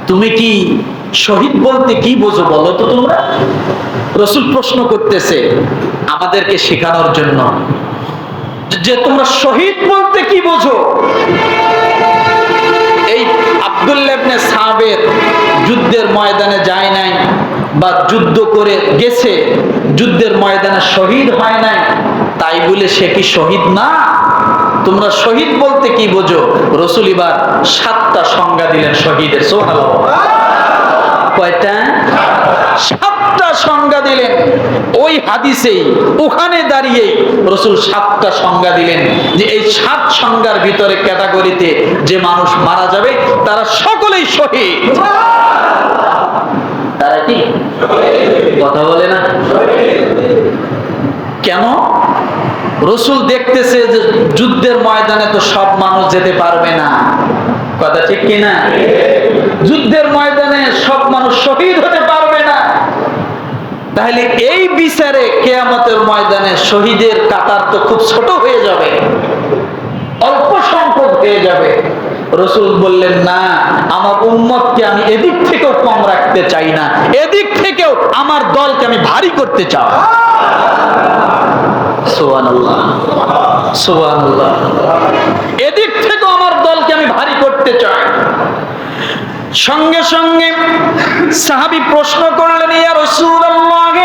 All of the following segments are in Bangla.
তুমি কি শহীদ বলতে কি বোঝো বলো তো তোমরা? রাসূল প্রশ্ন করতেছে আমাদেরকে শেখানোর জন্য যে তোমরা শহীদ বলতে কি বোঝো। এই আব্দুল্লাহ ইবনে সাবের যুদ্ধের ময়দানে যায় নাই বা যুদ্ধ করে গেছে, যুদ্ধের ময়দানে শহীদ হয় নাই, তাই বলে সে কি শহীদ না? তোমরা শহীদ বলতে কি বোঝো? রাসূল এবার 7টা সংজ্ঞা দিলেন শহীদের। সুবহানাল্লাহ। কয়টা? 7টা সংজ্ঞা দিলেন। ওই হাদিসেই ওখানে দাঁড়িয়ে রাসূল 7টা সংজ্ঞা দিলেন যে এই 7 সংজ্ঞার ভিতরে ক্যাটাগরিতে যে মানুষ মারা যাবে তারা সকলেই শহীদ। তারা কি কথা বলে না? কেন? রাসূল দেখতেছে যে যুদ্ধের ময়দানে তো সব মানুষ যেতে পারবে না, কথা ঠিক কিনা? যুদ্ধের ময়দানে সব মানুষ শহীদ হতে পারবে না, তাহলে এই বিচারে কিয়ামতের ময়দানে শহীদের কাতার তো খুব ছোট হয়ে যাবে, অল্প সংখ্যক হয়ে যাবে। রাসূল বললেন না, আমার উম্মতকে আমি এদিক থেকেও কম রাখতে চাই না, এদিক থেকেও আমার দলকে আমি ভারী করতে চাই। সুবহানাল্লাহ, সুবহানাল্লাহ। এদিক থেকেও আমার দলকে আমি ভারী করতে চাই। সঙ্গে সঙ্গে সাহাবী প্রশ্ন করলেন, ইয়া রাসূলুল্লাহ,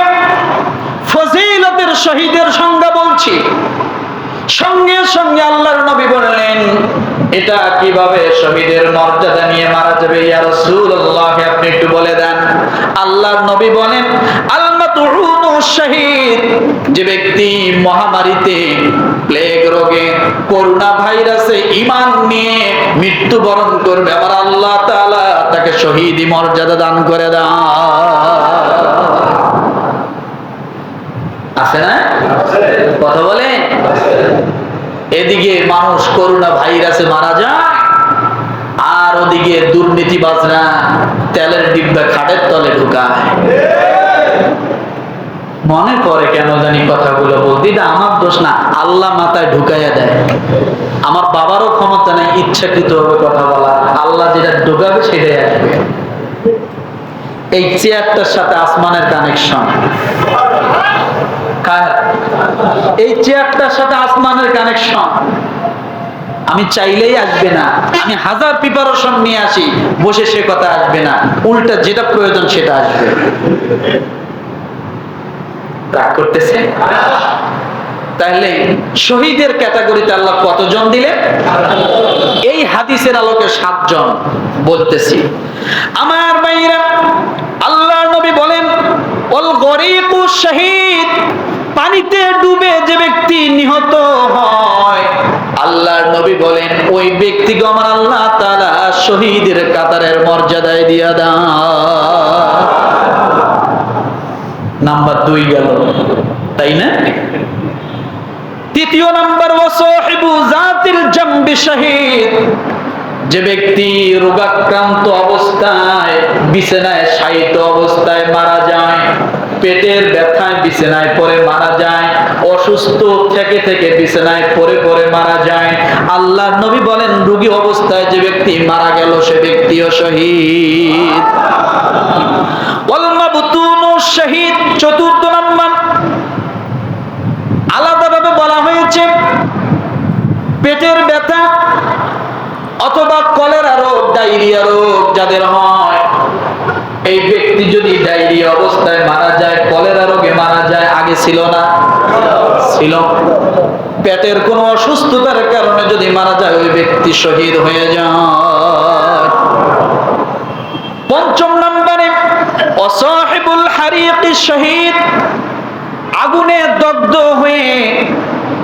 ফজিলতের শহীদের সংজ্ঞা বলছি। সঙ্গে সঙ্গে আল্লাহর নবী বললেন, এটা কিভাবে শহীদের মর্যাদা নিয়ে মারা যাবে ইয়া রাসূলুল্লাহ, আপনি একটু বলে দেন। আল্লাহর নবী বলেন, আল মাতউনু শহীদ, যে ব্যক্তি মহামারীতে, প্লেগ রোগে, করোনা ভাইরাসে ঈমান নিয়ে মৃত্যুবরণ করবে, আমার আল্লাহ তাআলা তাকে শহীদি মর্যাদা দান করে দেন। আছে না? কথা বলে। এদিকে মানুষ করোনা ভাইরাসে মারা যায়, আর ওদিকে দুর্নীতিবাজরা তেলের ডিব্বা খাটের তলে ঢুকায়। মনে করে কেন জানি কথাগুলো বলতে, এটা আমার দোষ না, আল্লাহ মাথায় ঢুকাইয়া দেয়। আমার বাবারও ক্ষমতা নেই ইচ্ছাকৃত ভাবে কথা বলা, আল্লাহ যেটা ঢুকাবে সেটাই আসবে। এই চেয়ারটার সাথে আসমানের কানেকশন, এই চেয়ারটার সাথে আসমানের কানেকশন। আমি চাইলেই আসবে না, আমি হাজার প্রিপারেশন নিয়ে আসি, বসে সে কথা আসবে না, উল্টা যেটা প্রয়োজন সেটা আসবে। রাগ করতেছে? তাহলে শহীদের ক্যাটাগরিতে আল্লাহ কতজন দিলেন? এই হাদিসের আলোকে 7 জন বলতেছি। আমার ভাইরা, আল্লাহর নবী বলেন, ওয়াল গরিকু শহীদ, পানিতে ডুবে যে ব্যক্তি নিহত হয়, আল্লাহর নবী বলেন ওই ব্যক্তিকে আমার আল্লাহ তাআলা শহীদের কাতারের মর্যাদায় দিয়া দেন। নাম্বার 2 গেল, তাই না? 3 নাম্বার, ওয়াসাহিবু জাতিল জামবি শহীদ, যে ব্যক্তি রোগাক্রান্ত অবস্থায় বিছানায় শায়িত অবস্থায় মারা যায়, পেটের ব্যথায় বিছানায় পড়ে মারা যায়, অসুস্থ থেকে থেকে বিছানায় পড়ে পড়ে মারা যায়, আল্লাহর নবী বলেন রোগী অবস্থায় যে ব্যক্তি মারা গেল সে ব্যক্তিও শহীদ। ওয়াল মাবতুনু শহীদ, 4 নাম্বার, আলাদাভাবে বলা হয়েছে পেটের ব্যথা অথবা কলেরা রোগ, ডায়রিয়া রোগ যাদের হয়, এই ব্যক্তি যদি ডায়রিয়া অবস্থায় মারা যায়, কলেরা রোগে মারা যায়, আগে ছিল না? ছিল। পেটের কোনো অসুস্থতার কারণে যদি মারা যায় ওই ব্যক্তি শহীদ হয়ে যায়। 5 নম্বরে, ওয়াসাহিবুল হারিকি শহীদ, আগুনে দগ্ধ হয়ে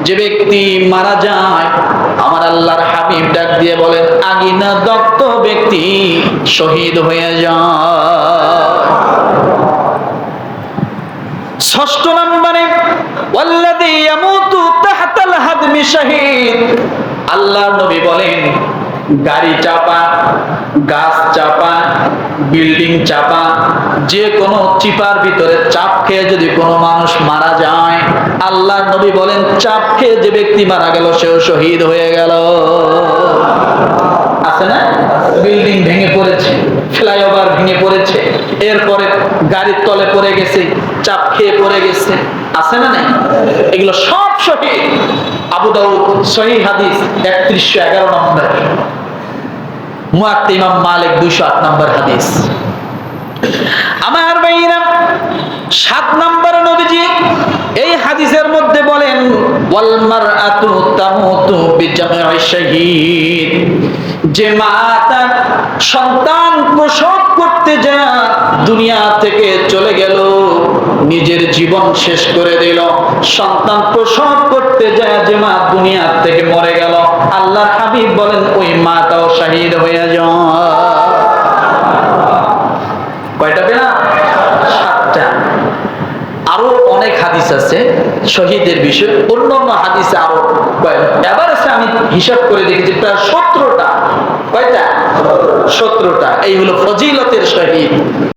যে ব্যক্তি মারা যায়, আমার আল্লাহর হাবিব ডাক দিয়ে বলেন আগুনে দগ্ধ ব্যক্তি শহীদ হয়ে যায়। 6 নম্বরে, ওয়াল্লাযী ইয়ামুতু তাহতাল হাদমি শহীদ, আল্লাহর নবী বলেন গাড়ি চাপা, গাছ চাপা, বিল্ডিং চাপা, যে কোনো চিপার ভিতরে চাপ খেয়ে যদি কোনো মানুষ মারা যায়, আল্লাহর নবী বলেন চাপ খেয়ে যে ব্যক্তি মারা গেল সেও শহীদ হয়ে গেল। আছে না? বিল্ডিং ভেঙে পড়েছে, ফ্লাইওভার ভেঙে পড়েছে, এরপরে গাড়ির তলে পড়ে গেছে, চাপ খেয়ে পড়ে গেছে, আছে না নাই? এগুলো সব সহিহ। আবু দাউদ সহিহ হাদিস 3111 নম্বর, মুয়াত্তা ইমাম মালিক 208 নম্বর হাদিস। আমার ভাইরা, 7 নম্বর নবীজি এই হাদিসের মধ্যে বলেন, ওয়াল মারআতু তামুতু বিজামা'i শাহীদ, যে মা তার সন্তান প্রসব করতে যায় দুনিয়া থেকে চলে গেল, নিজের জীবন শেষ করে দিল, সন্তান প্রসব করতে যায় যে মা দুনিয়া থেকে মরে গেল, আল্লাহর হাবিব বলেন ওই মাটাও শাহীদ হয়ে যায়। কয়টা পেলাম? 7টা। আরো অনেক হাদিস আছে শহীদের বিষয়, অন্যান্য হাদিসে আরো এবার আছে, আমি হিসাব করে দেখেছি প্রায় 17টা। কয়টা? 17টা। এই হলো ফজিলতের শহীদ।